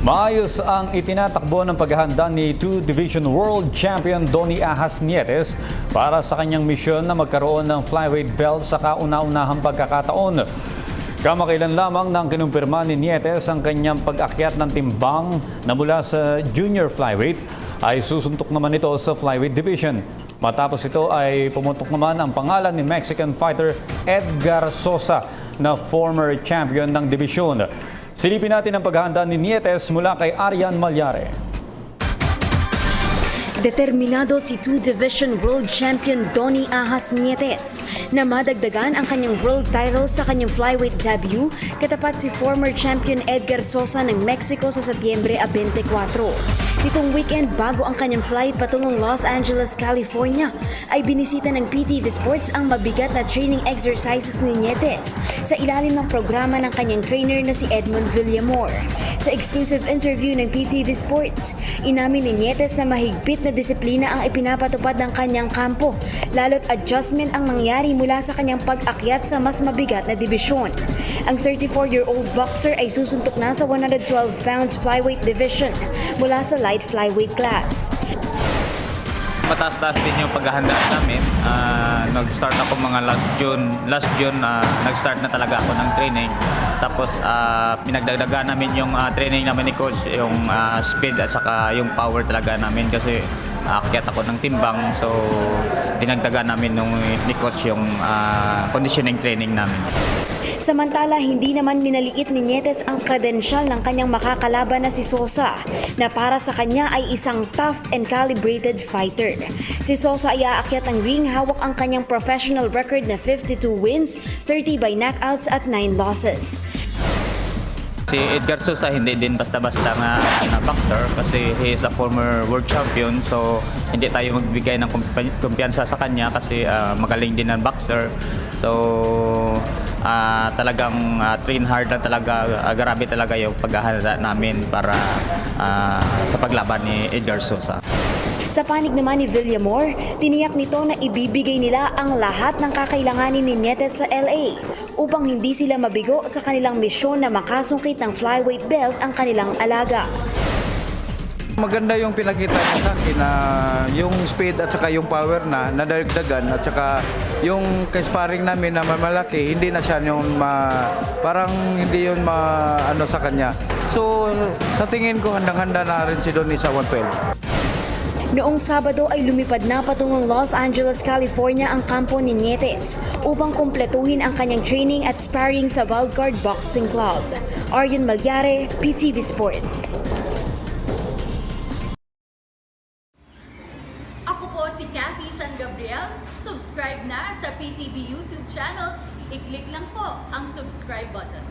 Maayos ang itinatakbo ng paghahanda ni 2 Division World Champion Donnie Ahas Nietes para sa kanyang misyon na magkaroon ng flyweight belt sa kauna-unahang pagkakataon. Kamakailan lamang nang kinumpirma ni Nietes ang kanyang pag-akyat ng timbang na mula sa junior flyweight ay susuntok naman ito sa flyweight division. Matapos ito ay pumutok naman ang pangalan ni Mexican fighter Edgar Sosa na former champion ng dibisyon. Silipin natin ang paghahanda ni Nietes mula kay Arian Malyare. Determinado si 2 Division World Champion Donnie Ahas Nietes na madagdagan ang kanyang world title sa kanyang flyweight debut katapat si former champion Edgar Sosa ng Mexico sa Setyembre 24. Nitong weekend bago ang kanyang flight patungong Los Angeles, California ay binisita ng PTV Sports ang mabigat na training exercises ni Nietes sa ilalim ng programa ng kanyang trainer na si Edmond Villamor. Sa exclusive interview ng PTV Sports, inamin ni Nietes na mahigpit na disiplina ang ipinapatupad ng kanyang kampo, lalo't adjustment ang nangyari mula sa kanyang pag-akyat sa mas mabigat na dibisyon. Ang 34-year-old boxer ay susuntok na sa 112 pounds flyweight division mula sa light flyweight class. Mataas-taas din yung paghahanda namin. Nag-start ako mga last June, nag-start na talaga ako ng training. Tapos pinagdagdagan namin yung training namin ni coach, yung speed at saka yung power talaga namin kasi aakyat ako ng timbang. So dinagdagan namin ni coach yung conditioning training namin. Samantala, hindi naman minaliit ni Nietes ang kredensyal ng kanyang makakalaban na si Sosa na para sa kanya ay isang tough and calibrated fighter. Si Sosa ay aakyat ng ring, hawak ang kanyang professional record na 52 wins, 30 by knockouts at 9 losses. Si Edgar Sosa hindi din basta-basta na boxer kasi he is a former world champion, so hindi tayo magbigay ng kumpiyansa sa kanya kasi magaling din ang boxer. So talagang train hard na talaga, grabe talaga yung paghahanda namin para sa paglaban ni Edgar Sosa. Sa panig naman ni Villamor, tiniyak nito na ibibigay nila ang lahat ng kakailanganin ni Nietes sa LA upang hindi sila mabigo sa kanilang misyon na makasungkit ng flyweight belt ang kanilang alaga. Maganda yung pinakita niya sa akin na yung speed at saka yung power na nadagdagan at saka yung ka-sparring namin na malaki, hindi na siya yung parang hindi yun ano sa kanya. So sa tingin ko handang-handa na rin si Donnie sa 112. Noong Sabado ay lumipad na patungong Los Angeles, California ang kampo ni Nietes upang kumpletuhin ang kanyang training at sparring sa Wildcard Boxing Club. Arian Malyare, PTV Sports. Ako po si Cathy San Gabriel. Subscribe na sa PTV YouTube channel. I-click lang po ang subscribe button.